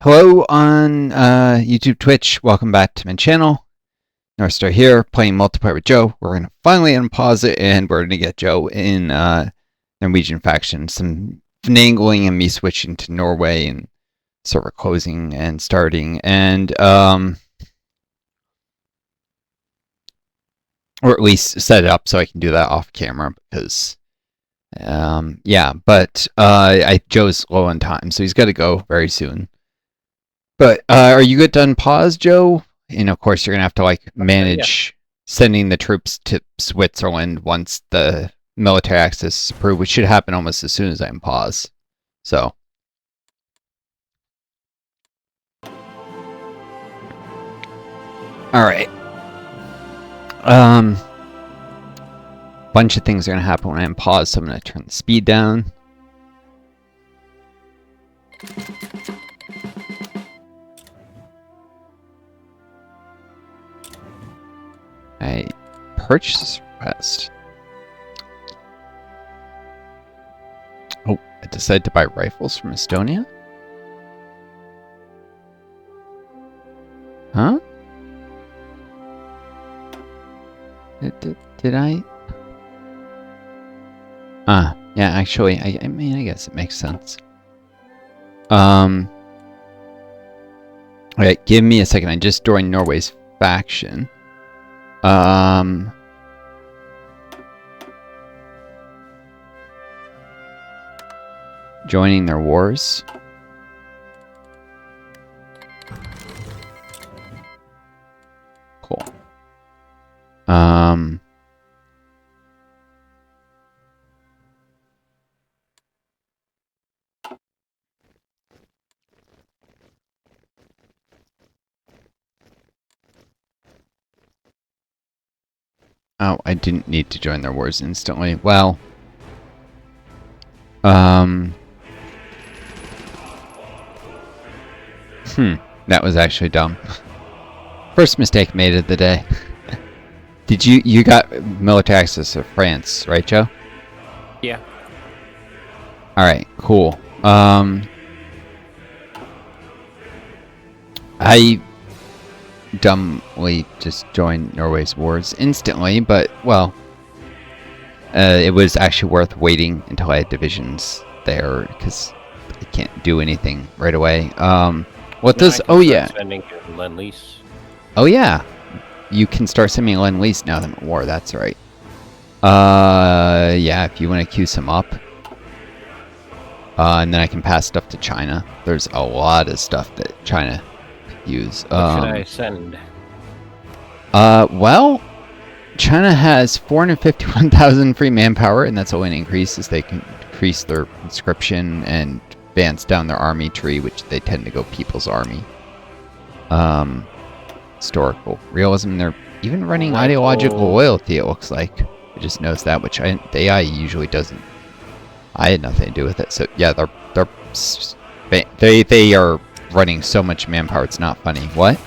Hello on YouTube, Twitch. Welcome back to my channel. Northstar here, playing multiplayer with Joe. We're going to finally unpause it, and we're going to get Joe in Norwegian faction. Some finagling and me switching to Norway and server closing and starting. And, or at least set it up so I can do that off camera because, yeah. But Joe's low on time, so he's got to go very soon. But are you good to unpause, Joe? And of course, you're gonna have to like manage sending the troops to Switzerland once the military access is approved, which should happen almost as soon as I unpause. So, all right. Bunch of things are gonna happen when I unpause, so I'm gonna turn the speed down. I purchase request. Oh, I decided to buy rifles from Estonia? Huh? Did I? Yeah, actually, I mean, I guess it makes sense. Alright, give me a second. I just joined Norway's faction. Joining their wars. Cool. Oh, I didn't need to join their wars instantly. Well, that was actually dumb. First mistake made of the day. Did you got military access to France, right, Joe? Yeah. All right, cool. I dumbly just joined Norway's wars instantly, but, well, it was actually worth waiting until I had divisions there, because I can't do anything right away. What does... Oh, yeah. Lease. Oh, yeah. You can start sending Lease now that I'm at war, that's right. Yeah, if you want to queue some up. And then I can pass stuff to China. There's a lot of stuff that China use. What should I send? Well, China has 451,000 free manpower, and that's only an increase as they can increase their conscription and advance down their army tree, which they tend to go People's Army. Historical realism. They're even running ideological loyalty, it looks like. I just noticed that, which the AI usually doesn't. I had nothing to do with it. So yeah, they are running so much manpower, it's not funny. What?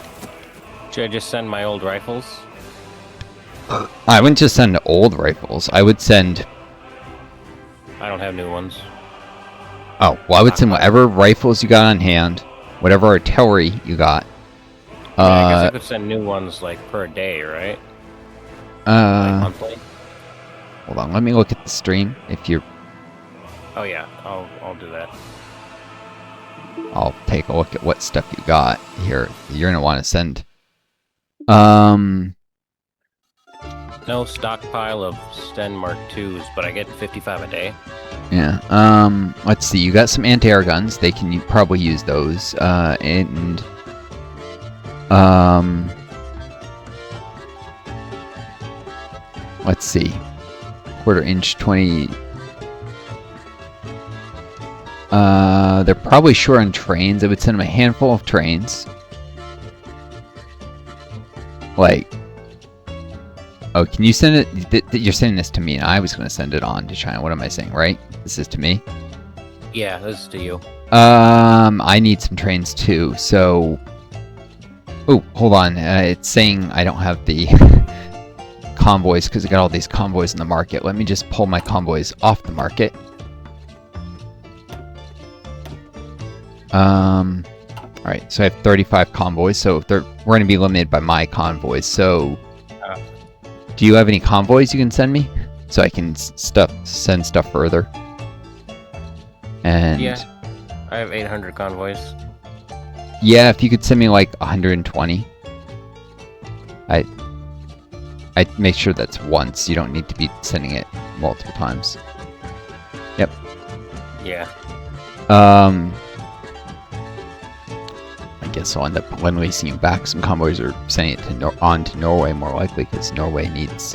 Should I just send my old rifles? I wouldn't just send old rifles. I would send... I don't have new ones. Oh, well, I would send whatever rifles you got on hand, whatever artillery you got. I guess I could send new ones, like, per day, right? Like monthly? Hold on, let me look at the stream, if you're... Oh, yeah, I'll do that. I'll take a look at what stuff you got here. You're gonna want to send. No stockpile of Sten Mark IIs, but I get 55 a day. Yeah. Let's see. You got some anti-air guns. They can probably use those. And let's see. 1/4 inch 20. They're probably short on trains. I would send them a handful of trains. Like, oh, can you send it? You're sending this to me, and I was going to send it on to China. What am I saying, right? This is to me? Yeah, this is to you. I need some trains too, so... Oh, hold on. It's saying I don't have the convoys, because I got all these convoys in the market. Let me just pull my convoys off the market. Alright, so I have 35 convoys, so we're going to be limited by my convoys. So, do you have any convoys you can send me? So I can send stuff further? And yeah, I have 800 convoys. Yeah, if you could send me like 120. I'd make sure that's once. You don't need to be sending it multiple times. Yep. Yeah. I guess I'll end up releasing you back some convoys or sending it on to Norway more likely, because Norway needs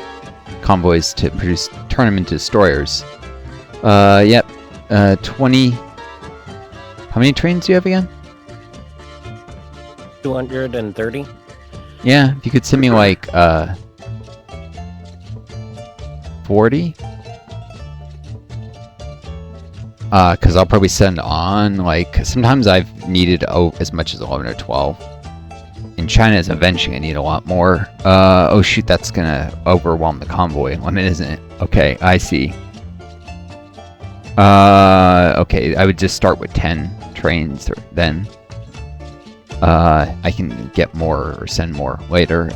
convoys to turn them into destroyers. Yep. 20. How many trains do you have again? 230. Yeah, if you could send me like 40. Because I'll probably send on, like, sometimes I've needed as much as 11 or 12. In China is eventually I need a lot more. Oh shoot, that's gonna overwhelm the convoy limit, isn't it? Okay, I see. Okay, I would just start with 10 trains then. I can get more or send more later.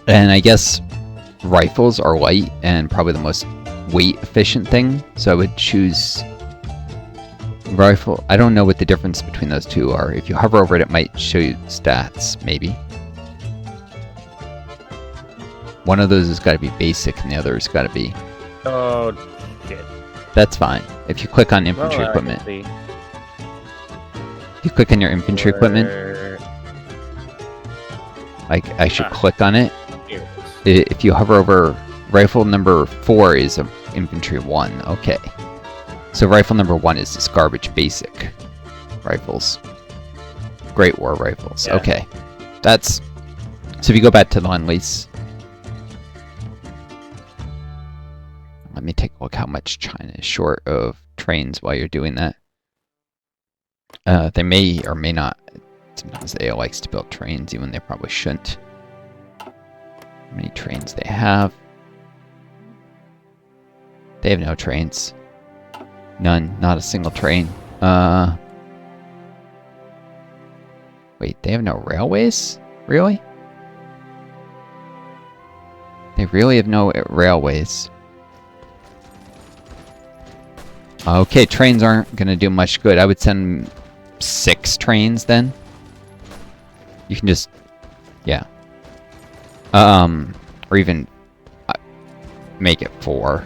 And I guess rifles are light and probably the most weight efficient thing, so I would choose rifle. I don't know what the difference between those two are. If you hover over it, it might show you stats, maybe. One of those has got to be basic and the other has got to be... Oh, shit. That's fine. If you click on infantry equipment... If you click on your infantry equipment... Like, I should click on it. If you hover over... Rifle number 4 is a infantry 1. Okay. So rifle number 1 is this garbage basic rifles. Great War rifles. Yeah. Okay. That's... So if you go back to the Lease... Let me take a look how much China is short of trains while you're doing that. They may or may not... Sometimes they likes to build trains even they probably shouldn't. How many trains they have? They have no trains. None. Not a single train. Wait, they have no railways? Really? They really have no railways. Okay, trains aren't going to do much good. I would send 6 trains then. You can just... Yeah. Or even... make it 4.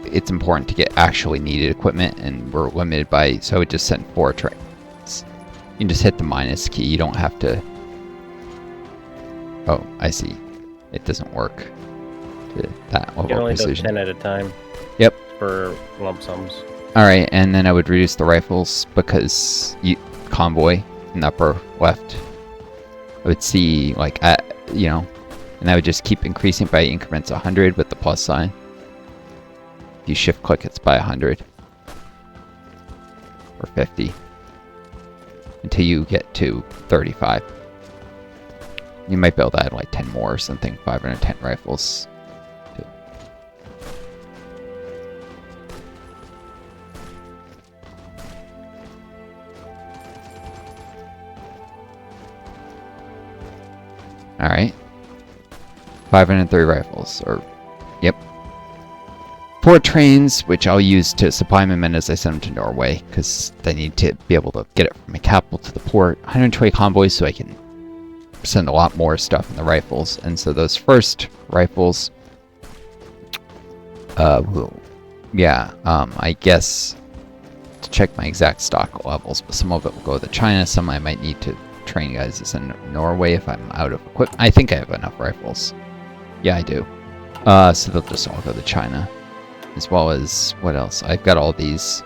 It's important to get actually needed equipment, and we're limited by, so I would just send 4 trains. You can just hit the minus key, you don't have to... Oh, I see. It doesn't work to that level of precision. You can only do 10 at a time. Yep. For lump sums. Alright, and then I would reduce the rifles, because convoy in the upper left, I would see, like, you know, and I would just keep increasing by increments 100 with the plus sign. If you shift click, it's by 100. Or 50. Until you get to 35. You might be able to add like 10 more or something. 510 rifles. Alright. 530 rifles, or, yep. 4 trains, which I'll use to supply my men as I send them to Norway, because they need to be able to get it from the capital to the port. 120 convoys, so I can send a lot more stuff in the rifles. And so those first rifles, I guess, to check my exact stock levels, but some of it will go to China, some I might need to train guys to send to Norway if I'm out of equipment. I think I have enough rifles. Yeah, I do. So they'll just all go to China. As well as, what else? I've got all these.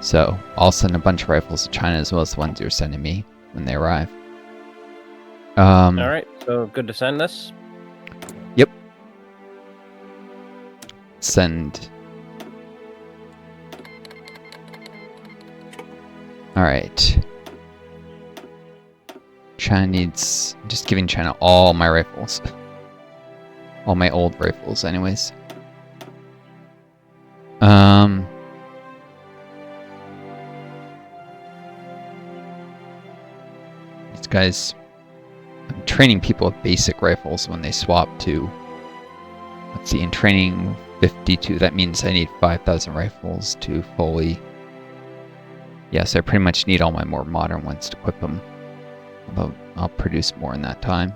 So, I'll send a bunch of rifles to China as well as the ones you're sending me when they arrive. Alright, so good to send this? Yep. Send. Alright. China needs... Just giving China all my rifles. All my old rifles, anyways. guys, I'm training people with basic rifles when they swap to, let's see, in training 52, that means I need 5,000 rifles to fully, yes, I pretty much need all my more modern ones to equip them, although I'll produce more in that time,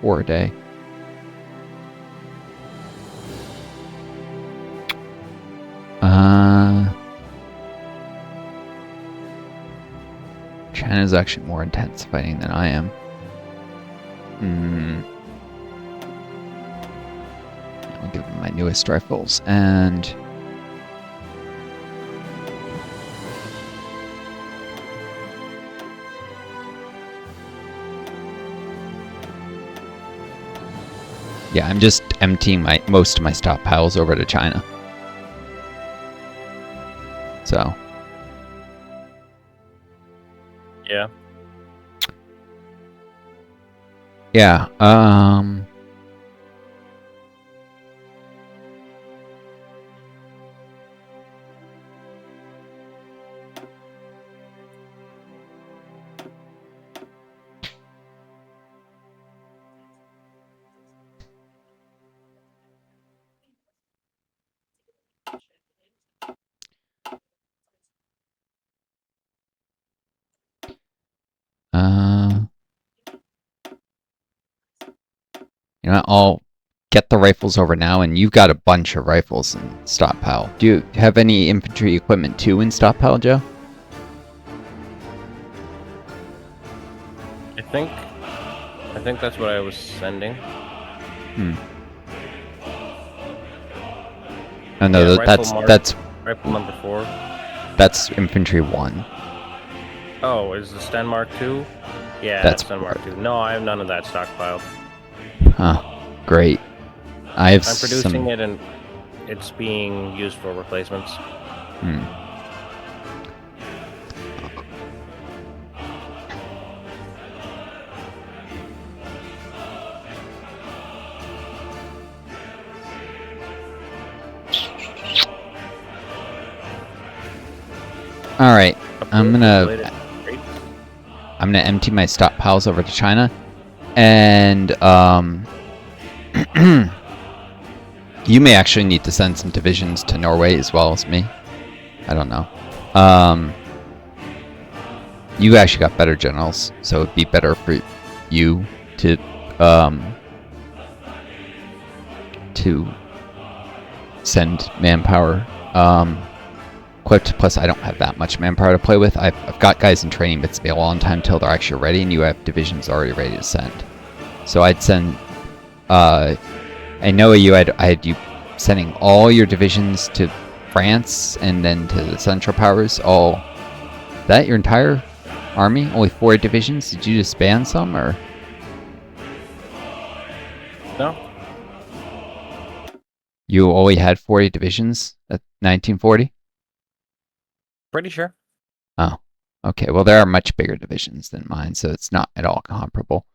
4 a day. China's actually more intense fighting than I am. I'll give them my newest rifles, and yeah, I'm just emptying most of my stockpiles over to China. So yeah. Yeah, you know, I'll get the rifles over now, and you've got a bunch of rifles in stockpile. Do you have any infantry equipment too in stockpile, Joe? I think that's what I was sending. Oh no, Yeah, that's rifle number 4. That's infantry 1. Oh, is the Sten Mark 2? Yeah, That's Sten Mark 2. No, I have none of that stockpiled. Huh. Great. I'm producing it, and it's being used for replacements. All right. I'm gonna empty my stockpiles over to China, and you may actually need to send some divisions to Norway as well as me. I don't know. You actually got better generals, so it'd be better for you to send manpower equipped. Plus, I don't have that much manpower to play with. I've got guys in training, but it's been a long time till they're actually ready, and you have divisions already ready to send. So I'd send. I know I had you sending all your divisions to France and then to the Central Powers. All that your entire army, only 4 divisions. Did you just ban some, or? No. You only had 40 divisions at 1940? Pretty sure. Oh, okay. Well, there are much bigger divisions than mine, so it's not at all comparable.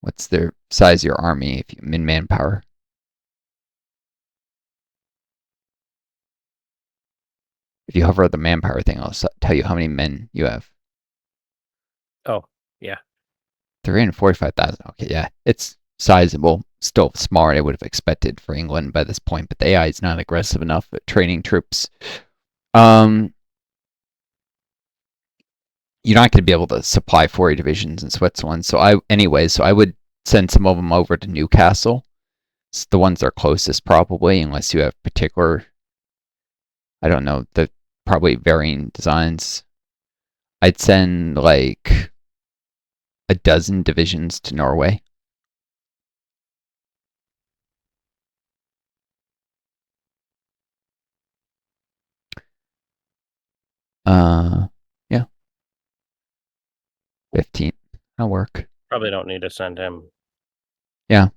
What's the size of your army if you in manpower? If you hover the manpower thing, I'll tell you how many men you have. Oh, yeah. 345,000. Okay, yeah. It's sizable. Still smaller than I would have expected for England by this point, but the AI is not aggressive enough at training troops. You're not going to be able to supply 40 divisions in Switzerland. So I would send some of them over to Newcastle. It's the ones that are closest probably, unless you have particular, I don't know, the probably varying designs. I'd send like a dozen divisions to Norway. Yeah. 15. That'll work. Probably don't need to send him. Yeah.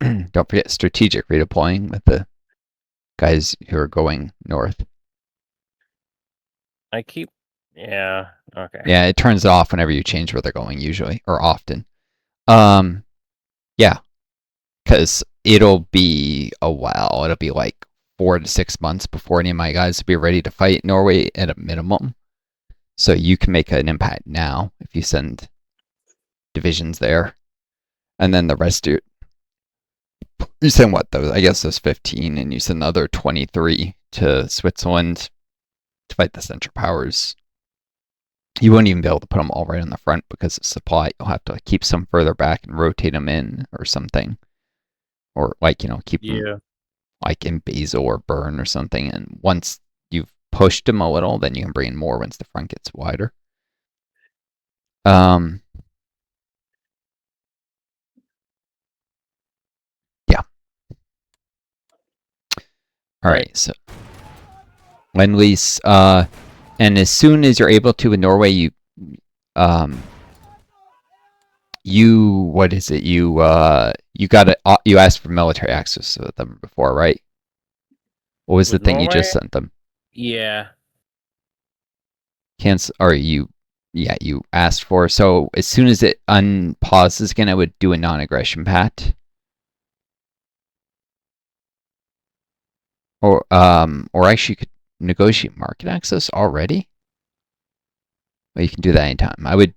Don't forget strategic redeploying with the guys who are going north. Yeah, okay. Yeah, it turns off whenever you change where they're going usually, or often. Yeah. because it'll be a while. It'll be like 4 to 6 months before any of my guys will be ready to fight Norway at a minimum. So you can make an impact now if you send divisions there, and then the rest you send what those? I guess those 15, and you send the other 23 to Switzerland to fight the Central Powers. You won't even be able to put them all right on the front because of supply. You'll have to keep some further back and rotate them in or something, or like keep them like in Basel or Bern or something. And once you've pushed them a little, then you can bring in more once the front gets wider. Yeah. All right. So when Lease, and as soon as you're able to in Norway, what is it? You asked for military access to them before, right? What was the thing you just sent them? Yeah. You asked for. So as soon as it unpauses again, I would do a non-aggression pact. Or actually you could negotiate market access already. Well, you can do that anytime. I would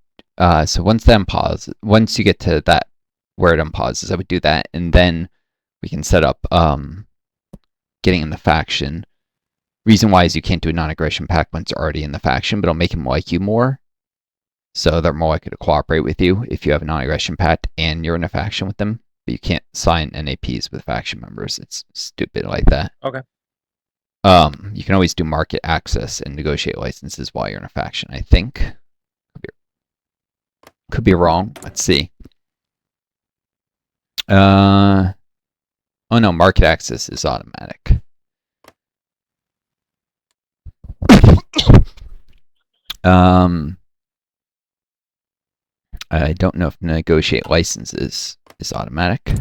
so once you get to that where it unpauses, I would do that, and then we can set up getting in the faction. Reason why is you can't do a non-aggression pact once you're already in the faction, but it'll make them like you more. So they're more likely to cooperate with you if you have a non-aggression pact and you're in a faction with them. But you can't sign NAPs with faction members. It's stupid like that. Okay. You can always do market access and negotiate licenses while you're in a faction, I think. Could be wrong. Let's see. Oh no, market access is automatic. I don't know if negotiate licenses is automatic.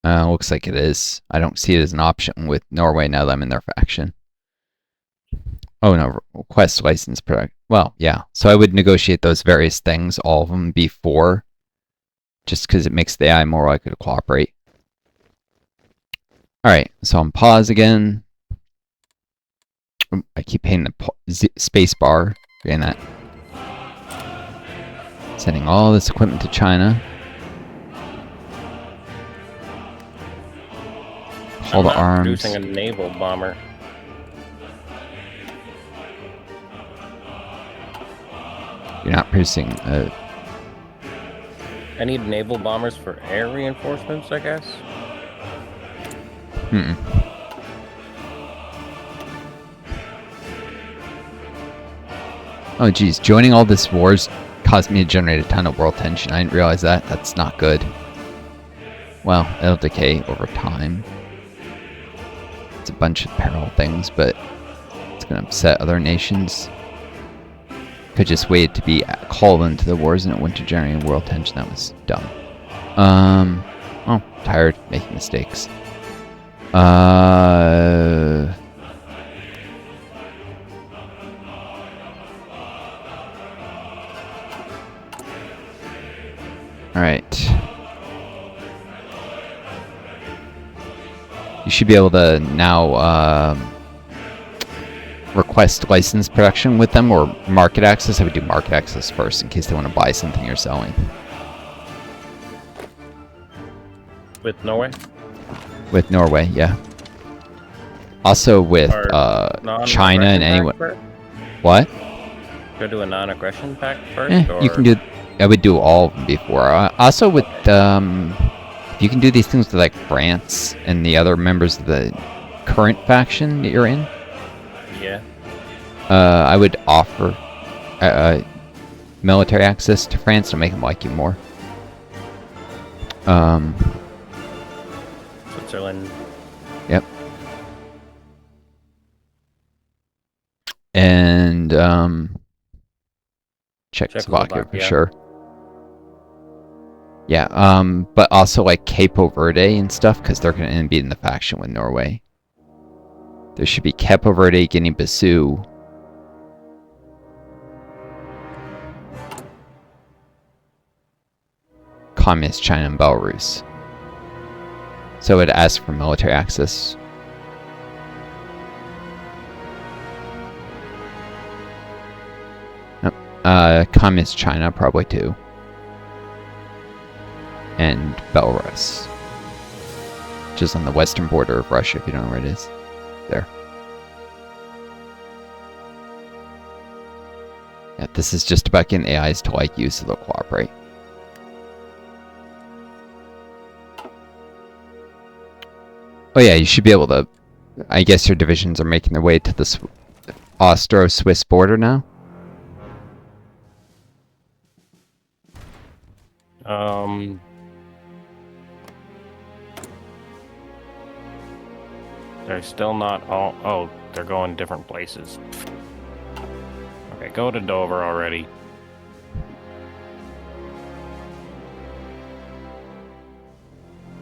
Looks like it is. I don't see it as an option with Norway now that I'm in their faction. Oh no, request license product. Well, yeah. So I would negotiate those various things, all of them, before, just because it makes the AI more likely to cooperate. All right, so I'm pause again. I keep hitting the space bar, getting that. Sending all this equipment to China. All the arms. Producing a naval bomber. You're not producing a... I need naval bombers for air reinforcements, I guess. Oh geez, joining all this wars caused me to generate a ton of world tension. I didn't realize that. That's not good. Well, it'll decay over time. It's a bunch of parallel things, but it's going to upset other nations. Could just wait to be called into the wars and it went to generating world tension. That was dumb. Oh, tired, making mistakes. Alright. You should be able to now request license production with them or market access. I would do market access first in case they want to buy something you're selling. With Norway? With Norway, yeah. Also with China and anyone. What? Go do a non-aggression pact first? Or? You can do... I would do all of them before. Also with... you can do these things with like France and the other members of the current faction that you're in. Yeah. I would offer military access to France to make them like you more. Switzerland. Yep. And Czechoslovakia for sure. Yeah, but also like Capo Verde and stuff, because they're going to be in the faction with Norway. There should be Capo Verde, Guinea-Bissau. Communist China and Belarus. So it asks for military access. Communist China probably too. And Belarus. Which is on the western border of Russia, if you don't know where it is. There. Yeah, this is just about getting AIs to like you so they'll cooperate. Oh yeah, you should be able to... I guess your divisions are making their way to the Austro-Swiss border now? They're still not all... Oh, they're going different places. Okay, go to Dover already.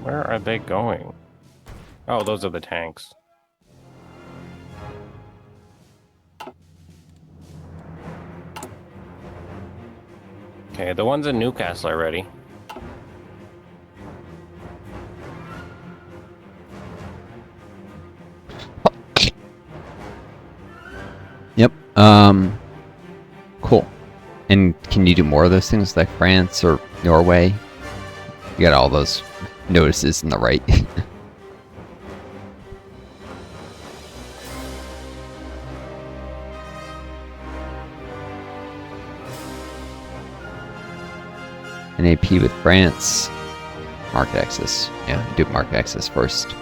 Where are they going? Oh, those are the tanks. Okay, the ones in Newcastle are ready. Yep. Cool. And can you do more of those things like France or Norway? You got all those notices in the right. An AP with France. Market access. Yeah, do market access first.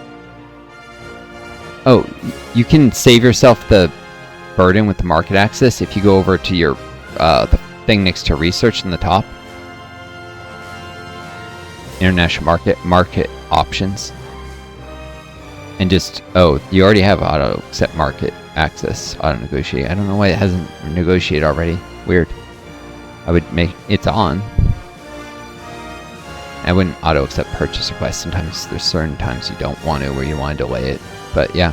Oh, you can save yourself the burden with the market access if you go over to your the thing next to research in the top. International market options. And just, oh, you already have auto accept market access, auto negotiate. I don't know why it hasn't negotiated already. Weird. I would make it's on. I wouldn't auto accept purchase requests. Sometimes there's certain times you don't want to where you want to delay it. But yeah.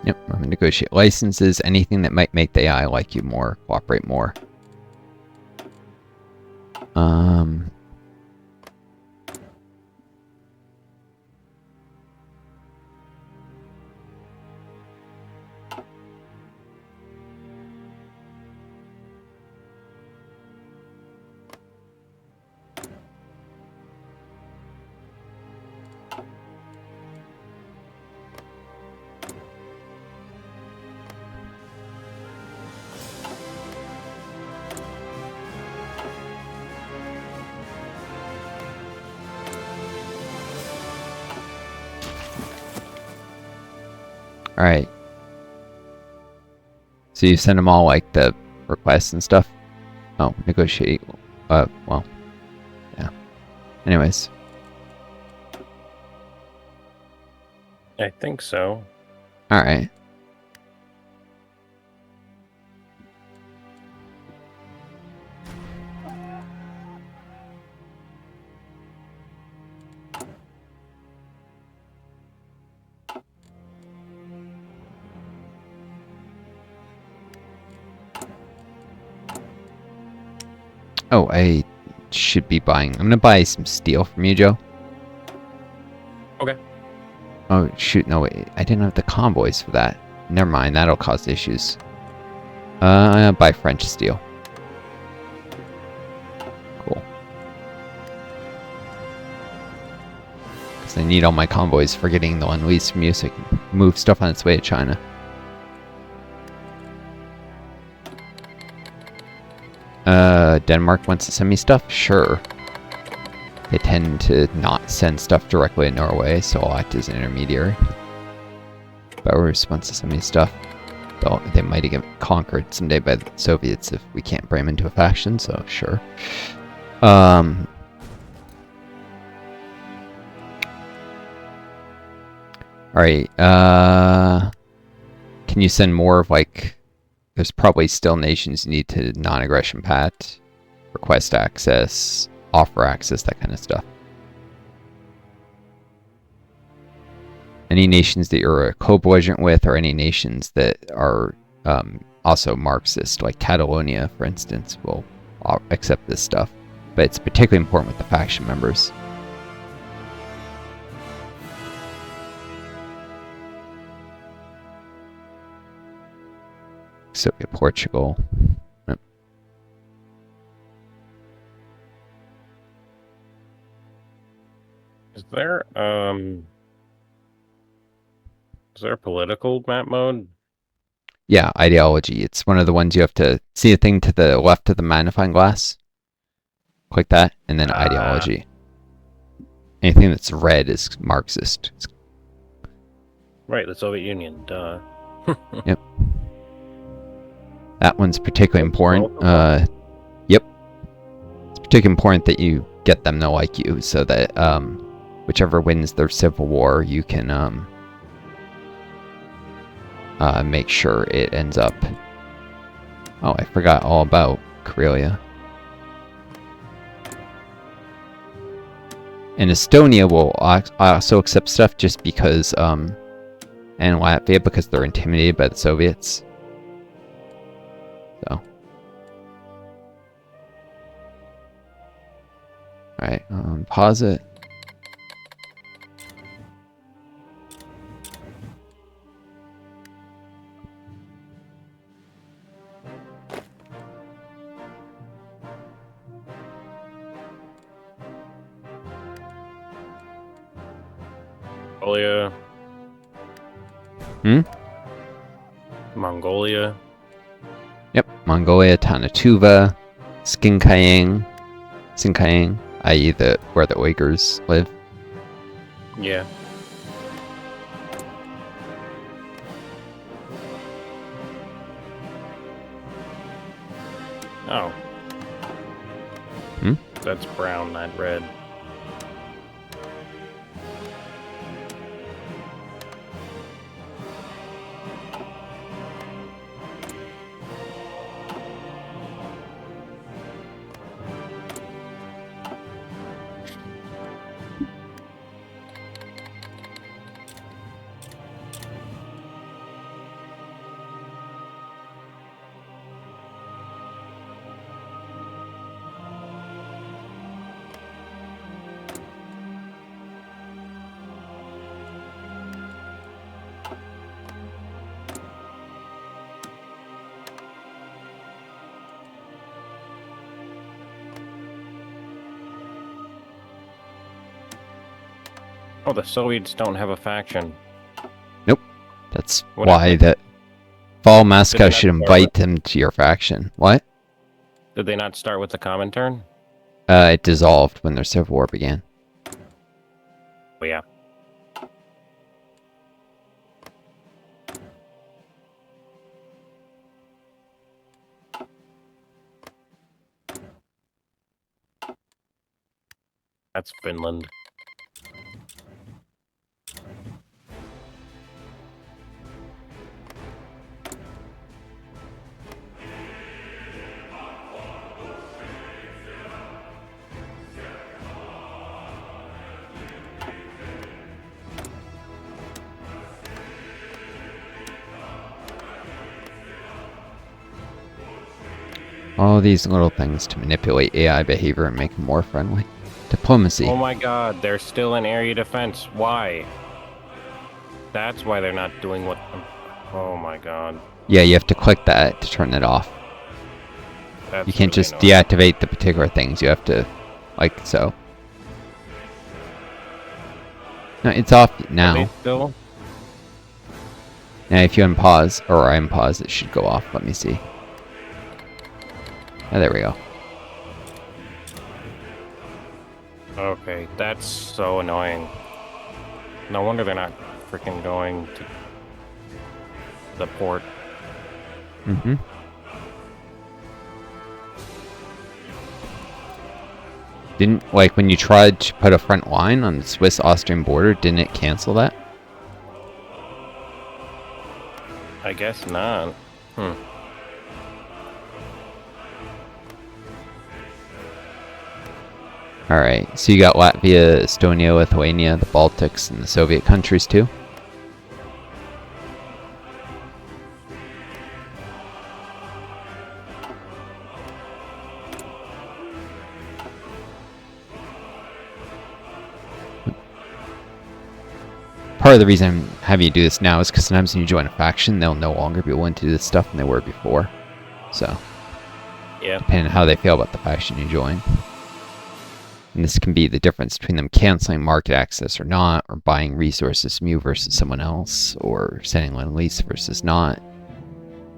Yep, I'm gonna negotiate licenses, anything that might make the AI like you more, cooperate more. Alright. So you send them all, like, the requests and stuff? Oh, negotiate. Well. Yeah. Anyways. I think so. Alright. Oh, I should be buying... I'm gonna buy some steel from you, Joe. Okay. Oh, shoot, no, wait. I didn't have the convoys for that. Never mind, that'll cause issues. I'm gonna buy French steel. Cool. Because I need all my convoys for getting the one lease from you so I can move stuff on its way to China. Denmark wants to send me stuff? Sure. They tend to not send stuff directly to Norway, so I'll act as an intermediary. Belarus wants to send me stuff. Though they might get conquered someday by the Soviets if we can't bring them into a faction, so sure. Alright, can you send more of, like... There's probably still nations you need to non-aggression pat, request access, offer access, that kind of stuff. Any nations that you're a co-belligerent with, or any nations that are also Marxist, like Catalonia, for instance, will accept this stuff. But it's particularly important with the faction members. Soviet Portugal. Yep. Is there a political map mode? Yeah, ideology. It's one of the ones you have to see a thing to the left of the magnifying glass. Click that, and then ideology. Anything that's red is Marxist. Right, the Soviet Union. Duh. Yep. That one's particularly important. Yep. It's particularly important that you get them to like you, so that whichever wins their civil war, you can make sure it ends up. Oh, I forgot all about Karelia. And Estonia will also accept stuff just because, and Latvia because they're intimidated by the Soviets. So. Alright, pause it. Mongolia. Mongolia. Yep, Mongolia, Tanatuva, Skinkayang, i.e. where the Uyghurs live. Yeah. Oh. That's brown, not red. Oh, the Soviets don't have a faction. Nope. That's why that Fall Moscow should invite them to your faction. What? Did they not start with the Comintern? It dissolved when their civil war began. Oh, yeah. That's Finland. All these little things to manipulate AI behavior and make them more friendly. Diplomacy. Oh my god, they're still in area defense. Why? That's why they're not doing what... Oh my god. Yeah, you have to click that to turn it off. That's you can't really just annoying. deactivate the particular things. You have to, like so. No, it's off Are now. they still? Now if you unpause, or unpause, it should go off. Let me see. Oh, there we go. Okay, that's so annoying. No wonder they're not freaking going to the port. Mm-hmm. Didn't, like, when you tried to put a front line on the Swiss-Austrian border, didn't it cancel that? I guess not. Alright, so you got Latvia, Estonia, Lithuania, the Baltics, and the Soviet countries too? part of the reason I'm having you do this now is because sometimes when you join a faction, they'll no longer be willing to do this stuff than they were before. So, Yeah. depending on how they feel about the faction you join. And this can be the difference between them canceling market access or not, or buying resources from you versus someone else, or sending on lease versus not.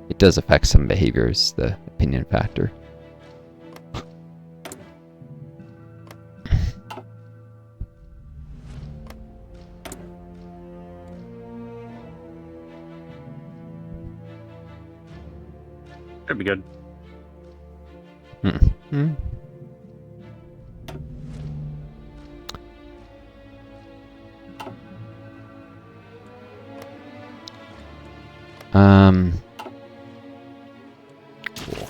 It does affect some behaviors, the opinion factor. Should be good. Hmm. Cool.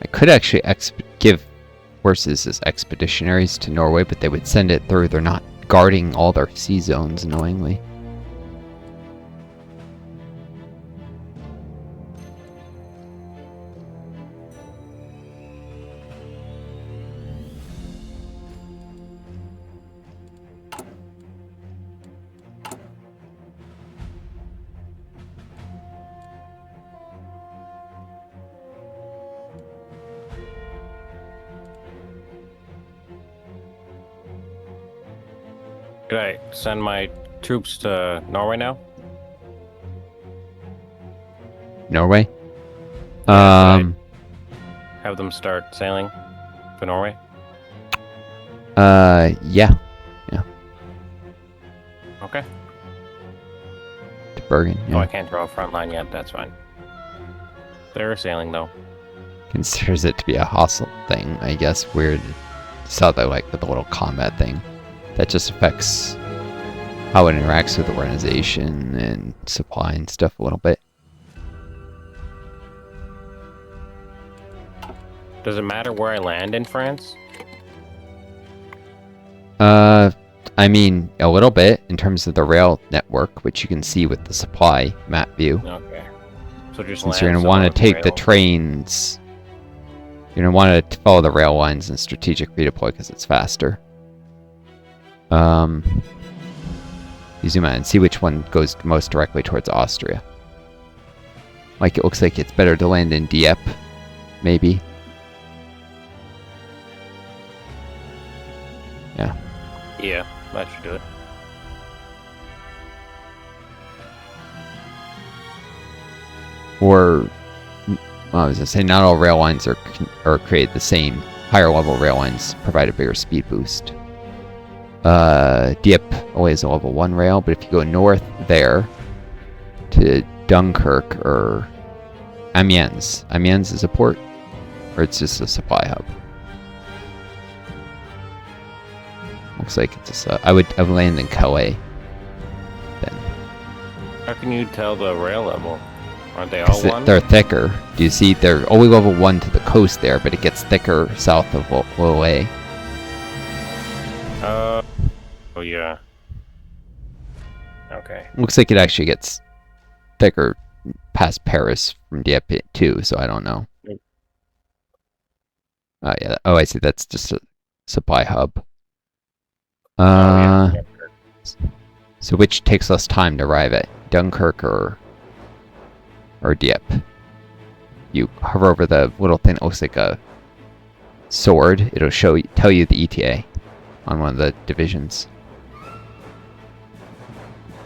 I could actually give forces as expeditionaries to Norway, but they would send it through. They're not guarding all their sea zones, annoyingly. Could I send my troops to Norway now? Norway? Have them start sailing to Norway? Yeah. Okay. To Bergen, yeah. Oh, I can't draw a front line yet. That's fine. They're sailing, though. Considers it to be a hostile thing, I guess. Weird. Saw that, like, with the little combat thing. That just affects how it interacts with the organization and supply and stuff a little bit. Does it matter where I land in France? I mean, a little bit in terms of the rail network, which you can see with the supply map view. Okay. So just Since land you're going to want to take the rail. trains, you're going to want to follow the rail lines and strategic redeploy because it's faster. You zoom out and see which one goes most directly towards Austria. Like, it looks like it's better to land in Dieppe, maybe. Yeah. Yeah, that should do it. Or, well, I was going to say, not all rail lines are created the same. Higher level rail lines provide a bigger speed boost. Dieppe only has a level 1 rail, but if you go north there to Dunkirk or Amiens is a port, or it's just a supply hub. Looks like it's just I would land in Calais then. How can you tell the rail level? Aren't they all one? They're thicker. Do you see? They're only level 1 to the coast there, but it gets thicker south of Calais. Oh yeah. Okay. Looks like it actually gets thicker past Paris from Dieppe too, so I don't know. Nope. Oh yeah. Oh, I see. That's just a supply hub. Yeah. So which takes less time to arrive at, Dunkirk or Dieppe? You hover over the little thing that looks like a sword. It'll tell you the ETA on one of the divisions.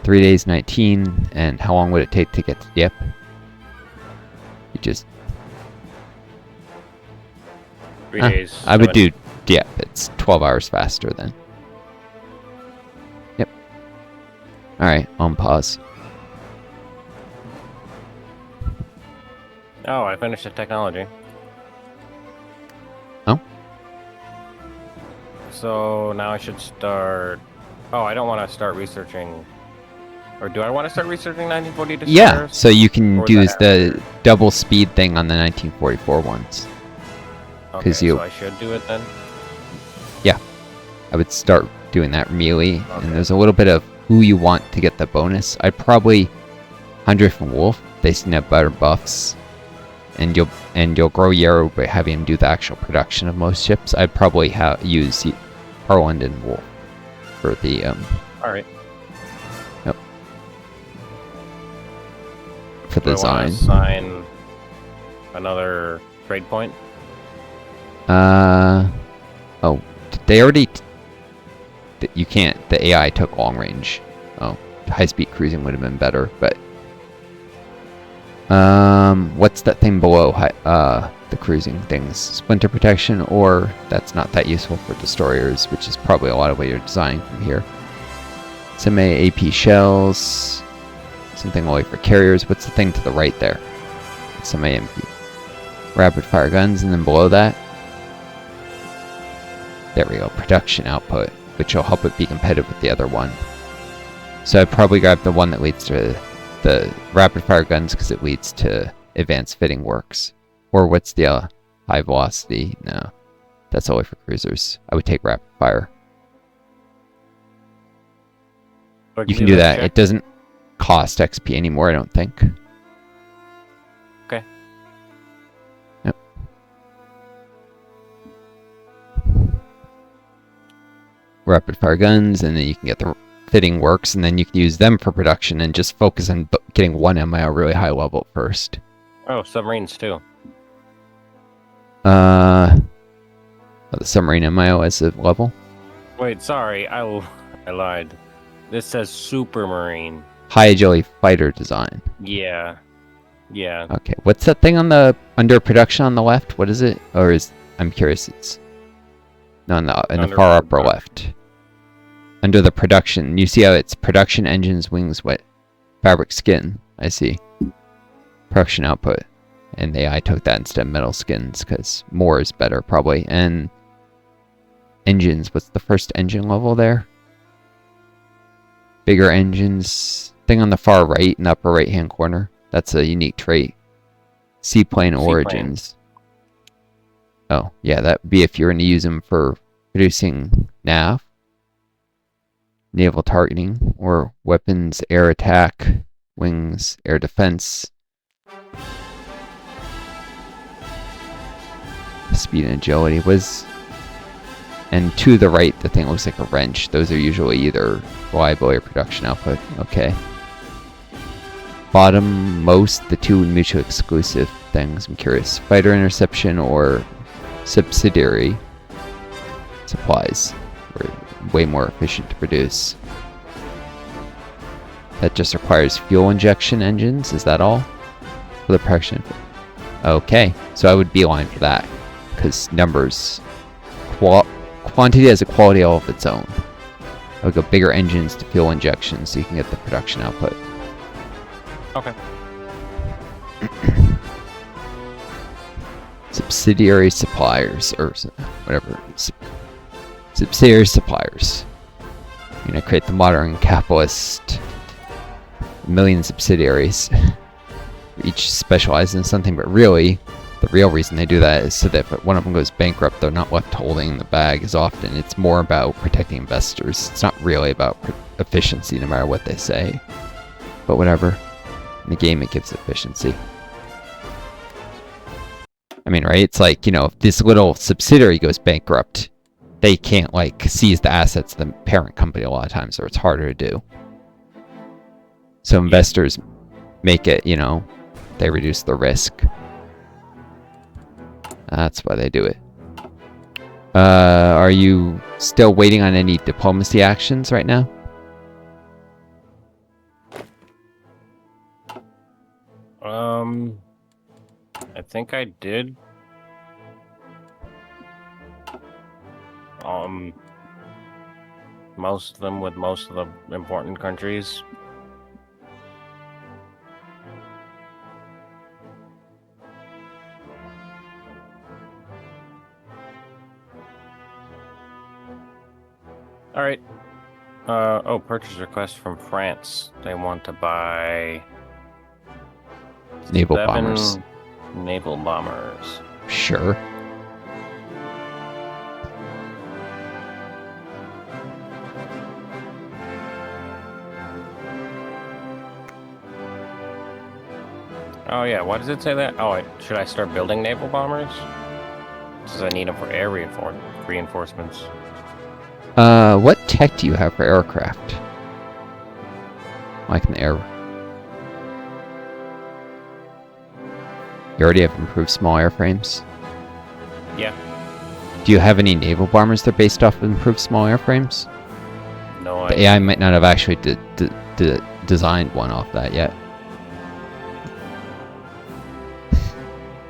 3 days, 19, and how long would it take to get to Dieppe? You just... 3 days. I would do Dieppe. It's 12 hours faster then. Yep. Alright, on pause. Oh, I finished the technology. Oh? So now I should start... Oh, I don't want to start researching... Or do I want to start researching 1940 destroyers? Yeah, so you can Or do is that the double speed thing on the 1944 ones. Okay, you, so I should do it then? I would start doing that immediately. Okay. And there's a little bit of who you want to get the bonus. I'd probably 100 from Wolf. They seem to have better buffs. And you'll grow Yarrow by having him do the actual production of most ships. I'd probably use Harland and Wolf for the Alright. Yep. For the Do I wanna design. assign another trade point? Oh, they already. You can't. The AI took long range. Oh, high-speed cruising would have been better, but what's that thing below? The cruising things, splinter protection, or that's not that useful for destroyers, which is probably a lot of what you're designing from here. Some AP shells, something only for carriers. What's the thing to the right there? Some AMP, rapid fire guns, and then below that. There we go, production output, which will help it be competitive with the other one. So I'd probably grab the one that leads to the rapid fire guns because it leads to advanced fitting works. Or what's the high velocity? No, that's only for cruisers. I would take rapid fire. You can do that. Check? It doesn't cost XP anymore, I don't think. Okay. Yep. Rapid fire guns, and then you can get the fitting works, and then you can use them for production and just focus on getting one MIO really high level first. Oh, submarines too. The submarine MIO as a level. Wait, sorry, I lied. This says supermarine. High agility fighter design. Yeah. Yeah. Okay, what's that thing on the under production on the left? What is it? Or I'm curious. It's no, in the far upper left. Under the production, you see how it's production engines, wings, what? Fabric skin. I see. Production output. And the AI took that instead of metal skins because more is better probably. And engines. What's the first engine level there? Bigger engines. Thing on the far right in the upper right hand corner. That's a unique trait. Seaplane origins. Oh, yeah, that would be if you're going to use them for producing nav, naval targeting, or weapons, air attack, wings, air defense, speed and agility was. And to the right, the thing looks like a wrench. Those are usually either reliability or production output. Okay. Bottom most, the two mutually exclusive things. I'm curious. Fighter interception or subsidiary supplies were way more efficient to produce. That just requires fuel injection engines. Is that all for the production? Okay, so I would beeline for that because numbers, quantity has a quality all of its own. I would go bigger engines to fuel injection so you can get the production output. Okay. Subsidiary suppliers, or whatever. Subsidiary suppliers. You're going to create the modern capitalist million subsidiaries. Each specialized in something, but really, the real reason they do that is so that if one of them goes bankrupt, they're not left holding the bag as often. It's more about protecting investors. It's not really about efficiency, no matter what they say. But whatever. In the game, it gives efficiency. I mean, right? It's like, if this little subsidiary goes bankrupt, they can't, seize the assets of the parent company a lot of times, or it's harder to do. So investors make it, they reduce the risk. That's why they do it. Are you still waiting on any diplomacy actions right now? I think I did. Most of them with most of the important countries. All right. Purchase request from France. They want to buy Naval bombers. naval bombers. Sure. Oh yeah, why does it say that? Oh, should I start building naval bombers? Says I need them for air reinforcements. What tech do you have for aircraft? Like in the air. You already have improved small airframes? Yeah. Do you have any naval bombers that are based off of improved small airframes? No, The AI might not have actually designed one off that yet.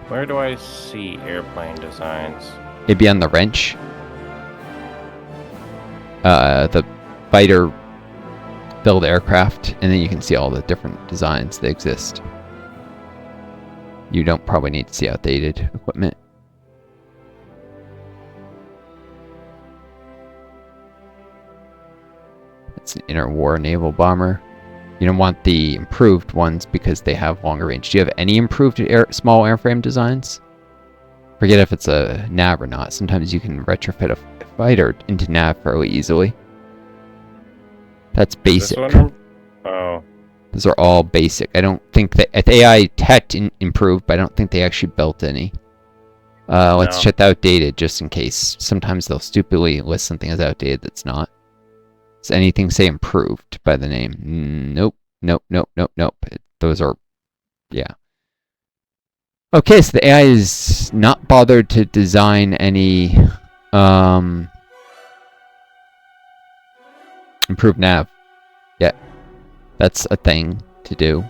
Where do I see airplane designs? It'd be on the wrench. The fighter build aircraft, and then you can see all the different designs that exist. You don't probably need to see outdated equipment. It's an interwar naval bomber. You don't want the improved ones because they have longer range. Do you have any improved small airframe designs? Forget if it's a nav or not. Sometimes you can retrofit a fighter into nav fairly easily. That's basic. This one? Oh. Those are all basic. I don't think that AI tech improved, but I don't think they actually built any. Let's check the outdated just in case. Sometimes they'll stupidly list something as outdated that's not. Does anything say improved by the name? Nope. Nope. Nope. Nope. Nope. Those are, yeah. Okay, so the AI is not bothered to design any improved nav yet. That's a thing to do.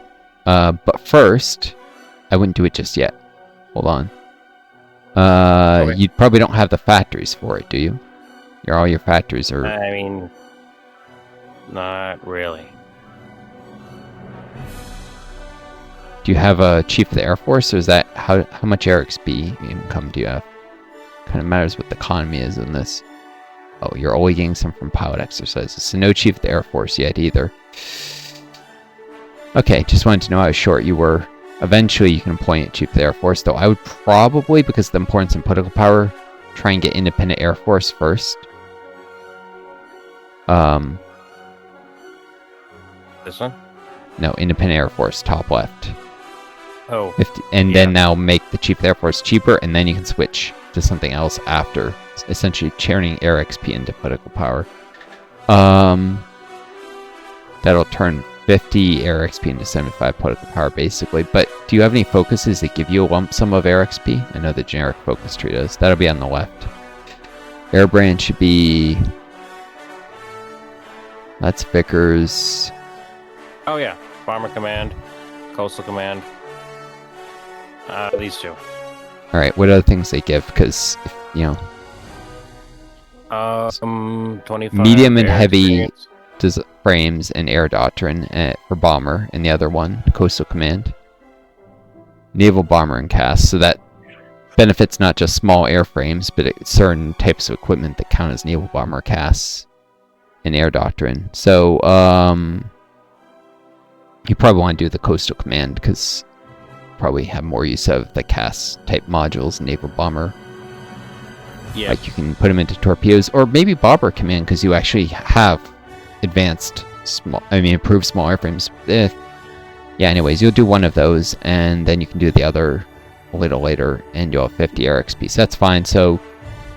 But first, I wouldn't do it just yet. Hold on. Okay. You probably don't have the factories for it, do you? All your factories are... I mean, not really. Do you have a chief of the Air Force, or is that how much air XP income do you have? Kind of matters what the economy is in this. Oh, you're only getting some from pilot exercises, so no chief of the Air Force yet either. Okay, just wanted to know how short you were. Eventually, you can appoint chief of the Air Force, though I would probably, because of the importance in political power, try and get independent Air Force first. This one? No, independent Air Force, top left. Oh. Then now make the chief of the Air Force cheaper, and then you can switch to something else after, essentially churning air XP into political power. That'll turn 50 air XP into 75 political power, basically. But do you have any focuses that give you a lump sum of air XP? I know the generic focus tree does. That'll be on the left. Air brand should be... That's Vickers. Oh yeah, Bomber Command, Coastal Command. These two. Alright, what other things they give? Because, you know... 25 medium and air heavy experience. frames and air doctrine for bomber, and the other one, coastal command. Naval bomber and cast, so that benefits not just small airframes, but certain types of equipment that count as naval bomber casts and air doctrine. So, you probably want to do the coastal command because probably have more use of the cast type modules, naval bomber. Yeah. Like you can put them into torpedoes, or maybe bomber command because you actually have advanced improved small airframes. Yeah, anyways, you'll do one of those, and then you can do the other a little later, and you'll have 50 air XP. So that's fine. So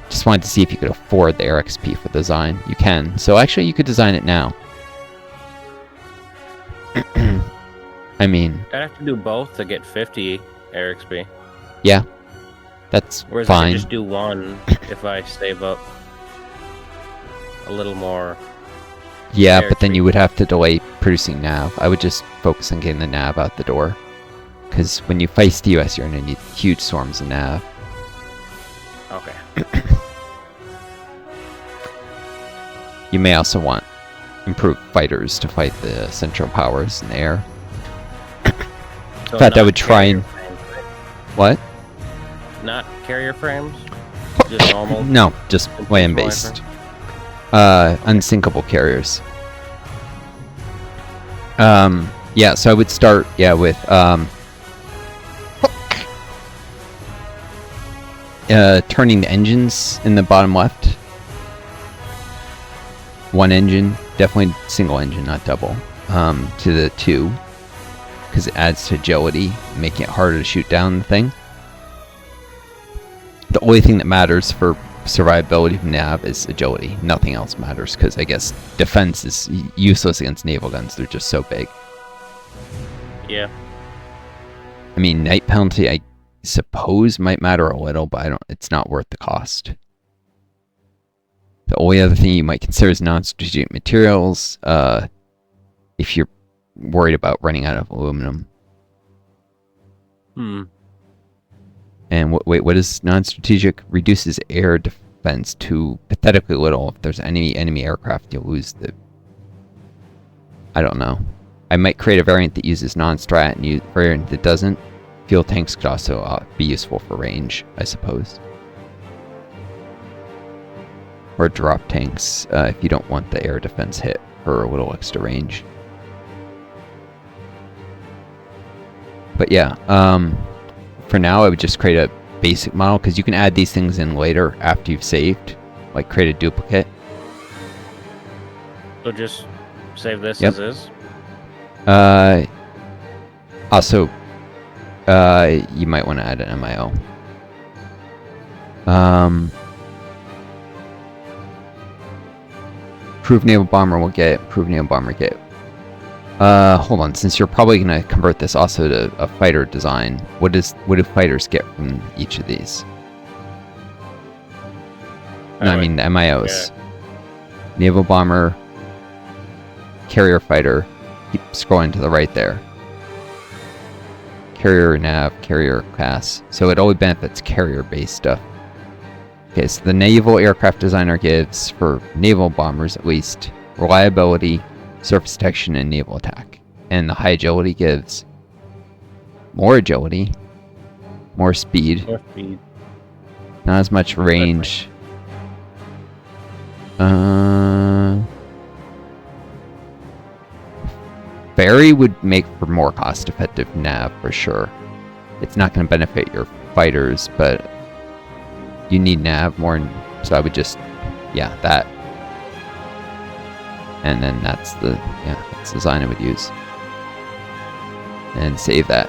just wanted to see if you could afford the air XP for the design. You can. So actually, you could design it now. I mean... I'd have to do both to get 50 air XP. Yeah. That's Whereas fine. I could just do one if I save up a little more. Yeah, air but then XP. you would have to delay producing nav. I would just focus on getting the nav out the door. Because when you face the US, you're going to need huge swarms of nav. Okay. You may also want improved fighters to fight the central powers in the air. So In fact, I not would try and... carrier frames, right? What? Not carrier frames? Just normal? No, just land-based. Unsinkable carriers. Yeah, so I would start, with, turning the engines in the bottom left. One engine, definitely single engine, not double, to the 2. because it adds to agility, making it harder to shoot down the thing. The only thing that matters for survivability of nav is agility. Nothing else matters, because I guess defense is useless against naval guns. They're just so big. Yeah. I mean, night penalty, I suppose, might matter a little, but it's not worth the cost. The only other thing you might consider is non-strategic materials, if you're worried about running out of aluminum. And what is non-strategic? Reduces air defense to pathetically little. If there's any enemy aircraft, you'll lose the... I don't know. I might create a variant that uses non-strat and a variant that doesn't. Fuel tanks could also be useful for range, I suppose. Or drop tanks, if you don't want the air defense hit for a little extra range. But yeah, for now I would just create a basic model, because you can add these things in later after you've saved. Like create a duplicate. So just save this as is? Also, you might want to add an MIO. Approved naval bomber will get it. Approved naval bomber get it. Hold on. Since you're probably going to convert this also to a fighter design, what do fighters get from each of these? No, I mean the MIOs. Yeah. Naval bomber, carrier fighter. Keep scrolling to the right there. Carrier nav, carrier class. So it only benefits carrier-based stuff. Okay, so the naval aircraft designer gives, for naval bombers at least, reliability, surface detection, and naval attack. And the high agility gives more agility, more speed, not as much range. Ferry would make for more cost-effective nav for sure. It's not going to benefit your fighters, but you need nav more, so I would just, yeah, that. And then that's the design I would use. And save that.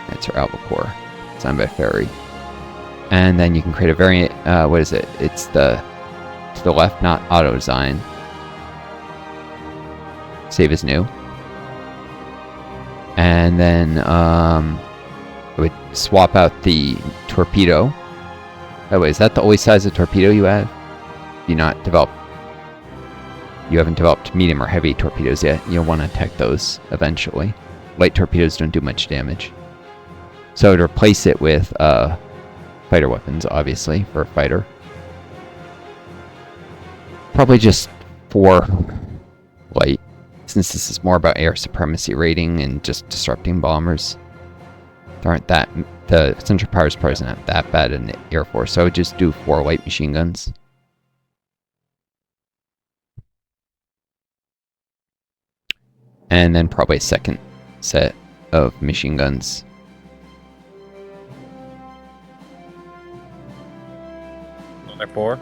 That's your albacore, designed by Ferry. And then you can create a variant. What is it? It's to the left, not auto design. Save as new. And then I would swap out the torpedo. By the way, is that the only size of torpedo you have? You haven't developed medium or heavy torpedoes yet. You'll want to attack those eventually. Light torpedoes don't do much damage. So I would replace it with fighter weapons, obviously, for a fighter. Probably just 4 light, since this is more about air supremacy rating and just disrupting bombers. There aren't that... The Central Powers probably isn't that bad in the Air Force, so I would just do 4 light machine guns. And then probably a second set of machine guns. Another 4?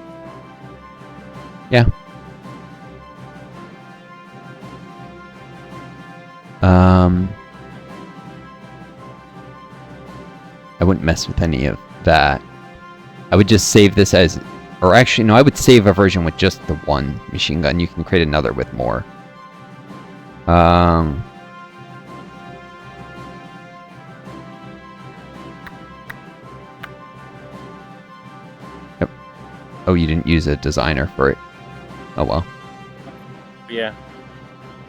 Yeah. I wouldn't mess with any of that. I would just save this as... Or actually, no, I would save a version with just the 1 machine gun. You can create another with more. Oh, you didn't use a designer for it. Oh well. Yeah.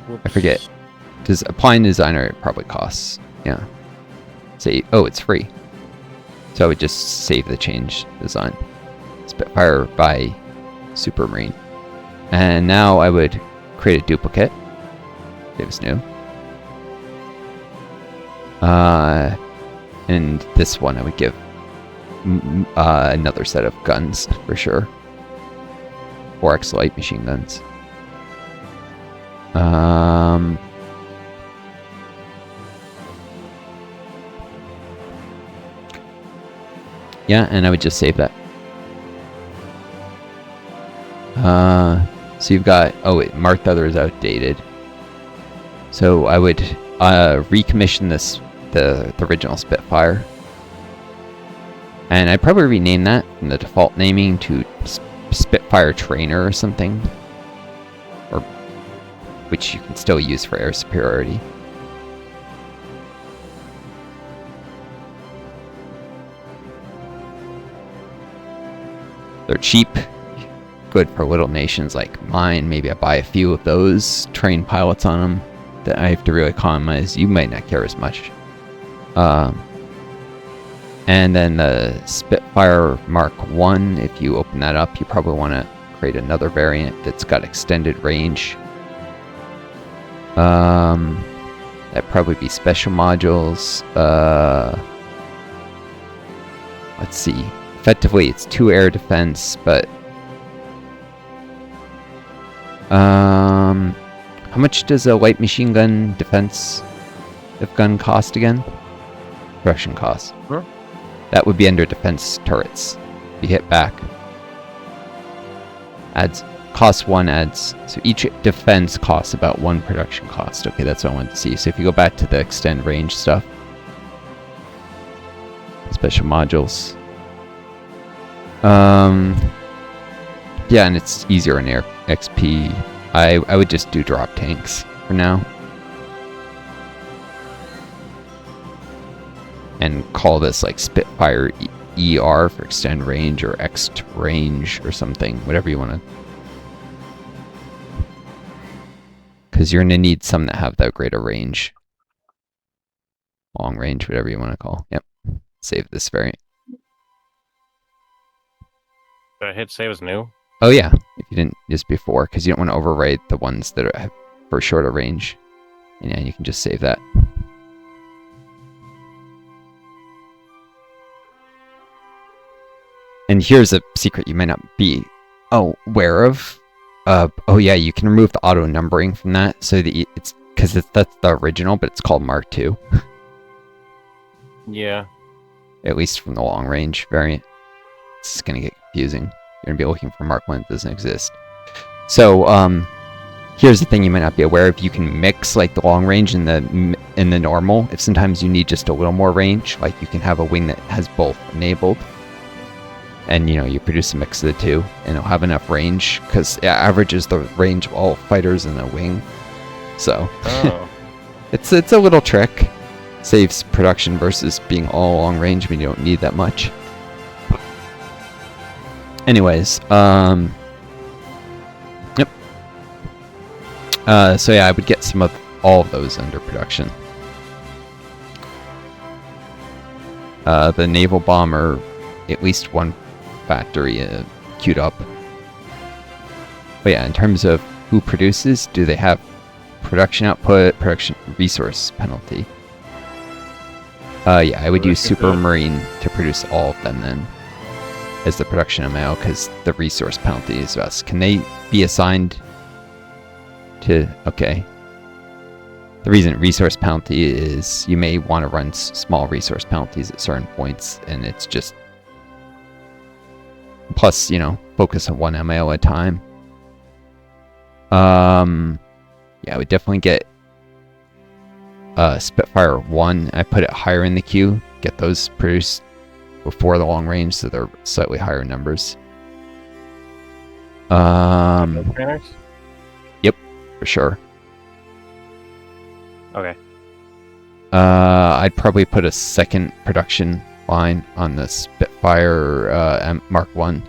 Whoops. I forget. Does applying designer, it probably costs. Yeah. Say, oh, it's free. So I would just save the change design. Spitfire by Supermarine. And now I would create a duplicate. It was new. And this one I would give another set of guns for sure. 4x light machine guns. Yeah, and I would just save that. So you've got... Oh, wait, marked other is outdated. So I would recommission the original Spitfire. And I'd probably rename that from the default naming to Spitfire Trainer or something. Or which you can still use for air superiority. They're cheap, good for little nations like mine. Maybe I buy a few of those, train pilots on them that I have to really economize. You might not care as much. And then the Spitfire Mark 1, if you open that up, you probably want to create another variant that's got extended range. That'd probably be special modules. Let's see. Effectively, it's 2 air defense, but how much does a light machine gun defense gun cost again? Production cost. Huh? That would be under defense turrets. You hit back. Adds cost 1 adds. So each defense costs about 1 production cost. Okay, that's what I wanted to see. So if you go back to the extend range stuff, special modules. Yeah, and it's easier in air XP. I would just do drop tanks for now. And call this like Spitfire ER for extend range or X range or something, whatever you want to. Because you're going to need some that have that greater range. Long range, whatever you want to call. Yep. Save this variant. Did I hit save as new? Oh yeah, if you didn't just before, because you don't want to overwrite the ones that are for shorter range. And yeah, you can just save that. And here's a secret you might not be aware of. Oh yeah, you can remove the auto numbering from that, so that it's because that's the original, but it's called Mark II. Yeah. At least from the long range variant. It's gonna get confusing. You're gonna be looking for Mark 1 that doesn't exist. So here's the thing you might not be aware of. You can mix like the long range and the normal. If sometimes you need just a little more range, like you can have a wing that has both enabled. And you produce a mix of the two, and it'll have enough range because it averages the range of all fighters in the wing. So it's a little trick. Saves production versus being all long range when you don't need that much. Anyways, yep. So yeah, I would get all of those under production. The naval bomber, at least one factory queued up. But yeah, in terms of who produces, do they have production output, production resource penalty? Yeah, I would use Supermarine to produce all of them then as the production amount, because the resource penalty is less. Can they be assigned to... Okay. The reason resource penalty is you may want to run small resource penalties at certain points, and it's just... Plus, focus on one MAO at a time. Yeah, I would definitely get Spitfire 1. I put it higher in the queue. Get those produced before the long range, so they're slightly higher numbers. Trainers? Yep, for sure. Okay. I'd probably put a second production line on the Spitfire Mark 1.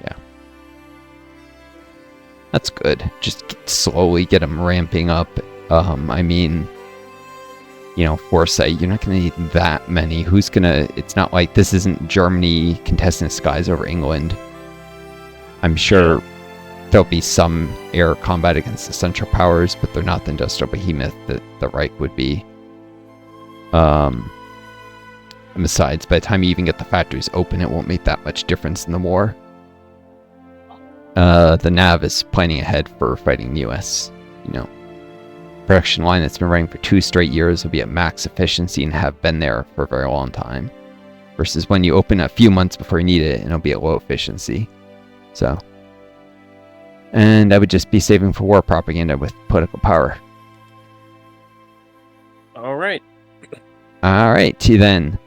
Yeah. That's good. Just slowly get them ramping up. I mean, Foresight, you're not going to need that many. Who's going to... It's not like this isn't Germany contesting the skies over England. I'm sure there'll be some air combat against the Central Powers, but they're not the industrial behemoth that the Reich would be. And besides, by the time you even get the factories open, it won't make that much difference in the war. The NAV is planning ahead for fighting the US. Production line that's been running for 2 straight years will be at max efficiency and have been there for a very long time. Versus when you open a few months before you need it, and it'll be at low efficiency. So. And I would just be saving for war propaganda with political power. All right. Alrighty then.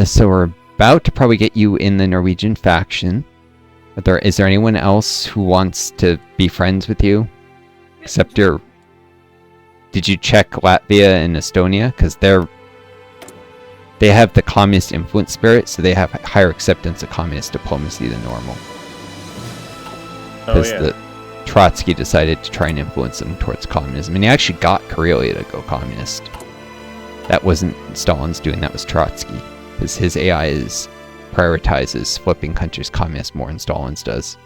So we're about to probably get you in the Norwegian faction. But is there anyone else who wants to be friends with you? Except your... Did you check Latvia and Estonia? Because they have the communist influence spirit, so they have higher acceptance of communist diplomacy than normal. Because the Trotsky decided to try and influence them towards communism. And he actually got Karelia to go communist. That wasn't Stalin's doing, that was Trotsky. Because his AI prioritizes flipping countries communist more than Stalin's does.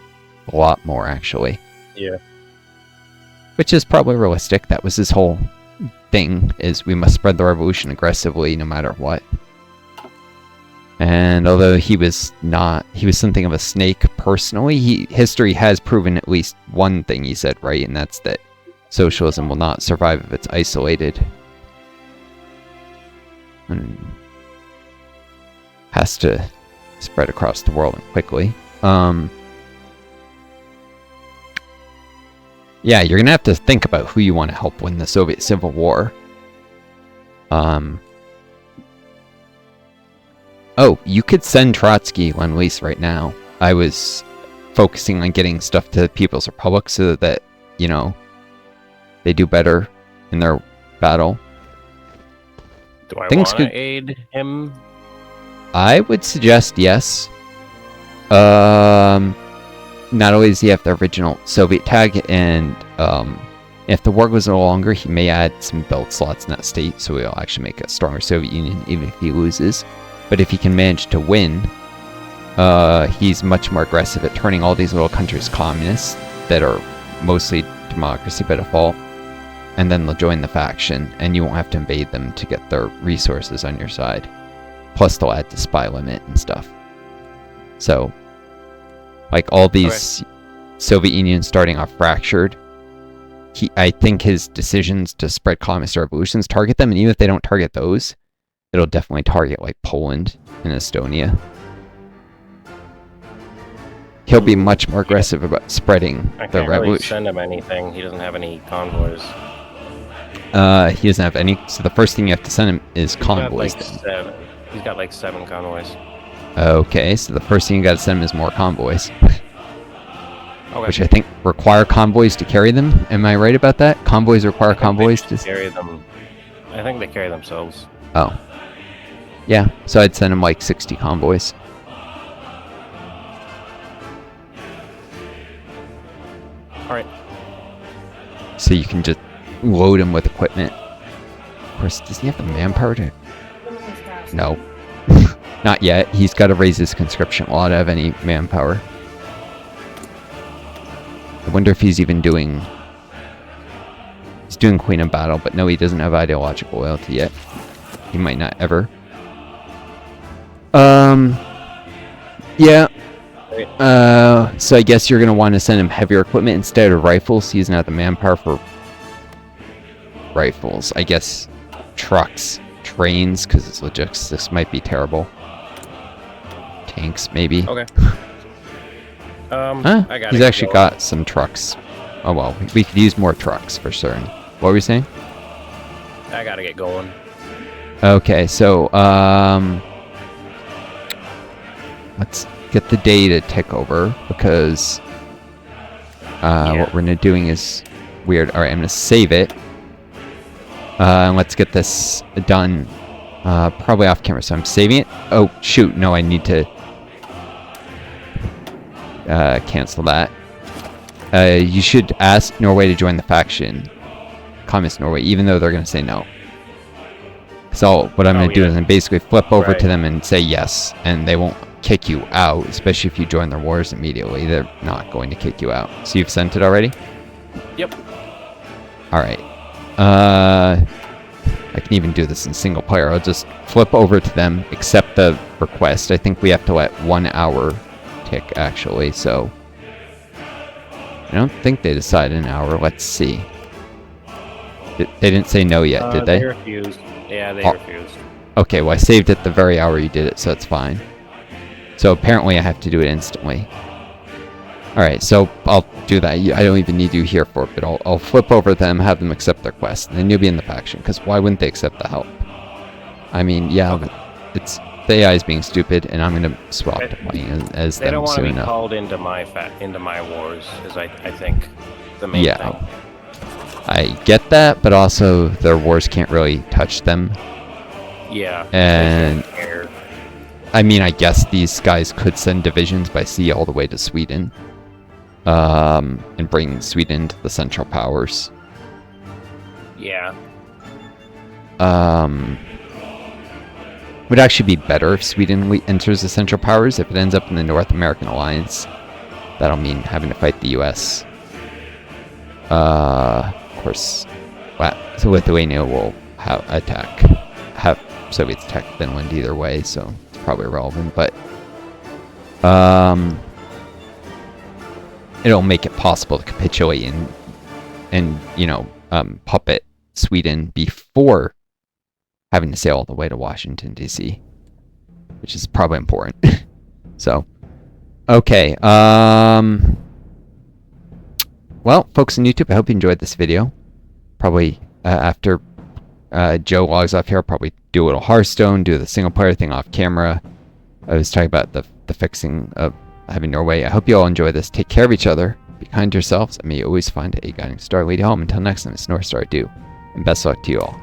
A lot more, actually. Yeah. Which is probably realistic. That was his whole thing, is we must spread the revolution aggressively no matter what. And although he was something of a snake personally, history has proven at least one thing he said right, and that's that socialism will not survive if it's isolated. And has to spread across the world and quickly. Yeah, you're gonna have to think about who you want to help win the Soviet Civil War. Oh, you could send Trotsky on Lease right now. I was focusing on getting stuff to the People's Republic so that, you know, they do better in their battle. Do I want to aid him? I would suggest yes. Not only does he have the original Soviet tag, and if the war goes no longer, he may add some belt slots in that state, so he'll actually make a stronger Soviet Union even if he loses. But if he can manage to win, he's much more aggressive at turning all these little countries communist that are mostly democracy by default, and then they'll join the faction, and you won't have to invade them to get their resources on your side. Plus, they'll add the spy limit and stuff. So, like all these Soviet Union starting off fractured, I think his decisions to spread communist revolutions target them, and even if they don't target those, it'll definitely target like Poland and Estonia. He'll be much more aggressive about spreading the revolution. Really send him anything. He doesn't have any convoys. He doesn't have any. So the first thing you have to send him is convoys. He's got like 7 convoys. Okay, so the first thing you got to send him is more convoys. Okay. Which I think require convoys to carry them. Am I right about that? Convoys require convoys to carry them. I think they carry themselves. Oh. Yeah, so I'd send him like 60 convoys. Alright. So you can just load him with equipment. Of course, does he have the manpower to... No. Not yet. He's got to raise his conscription law to have any manpower. I wonder if he's even doing... He's doing Queen of Battle, but no, he doesn't have ideological loyalty yet. He might not ever. Yeah. So I guess you're going to want to send him heavier equipment instead of rifles. He doesn't have the manpower for rifles. I guess trucks, trains, because his logistics might be terrible. Tanks, maybe. Okay. He's actually got some trucks. Oh well, we could use more trucks for certain. What were you saying? I gotta get going. Okay, so let's get the day to tick over, because what we're gonna doing is weird. All right, I'm gonna save it. And let's get this done. Probably off camera, so I'm saving it. Oh shoot! No, I need to cancel that. You should ask Norway to join the faction, Communist Norway, even though they're gonna say no. So what I'm gonna do is I'm basically flip over to them and say yes, and they won't kick you out, especially if you join their wars immediately. They're not going to kick you out. So you've sent it already? Yep. Alright. I can even do this in single player. I'll just flip over to them, accept the request. I think we have to let 1 hour tick, actually, so... I don't think they decided an hour. Let's see. They didn't say no yet, did they? They refused. Yeah, they refused. Okay, well I saved it the very hour you did it, so it's fine. So apparently I have to do it instantly. Alright, so I'll do that. I don't even need you here for it, but I'll flip over them, have them accept their quest, and then you'll be in the faction, because why wouldn't they accept the help? I mean, yeah, but it's the AI is being stupid, and I'm gonna swap to playing as They them don't want to soon be enough. called into my wars, is I think the main Yeah. thing. I get that, but also their wars can't really touch them. Yeah. And they can't care. I mean, I guess these guys could send divisions by sea all the way to Sweden, and bring Sweden to the Central Powers. Yeah. Would actually be better if Sweden enters the Central Powers. If it ends up in the North American Alliance, that'll mean having to fight the U.S. Of course, so Lithuania will have Soviets attack Finland either way, so it's probably irrelevant. But it'll make it possible to capitulate and puppet Sweden before having to sail all the way to Washington, D.C., which is probably important. So, okay. Well, folks on YouTube, I hope you enjoyed this video. Probably after Joe logs off here, I'll probably do a little Hearthstone, do the single player thing off camera. I was talking about the fixing of having Norway. I hope you all enjoy this. Take care of each other. Be kind to yourselves. And may you always find a guiding star lead home. Until next time, it's Northstar. Do. And best of luck to you all.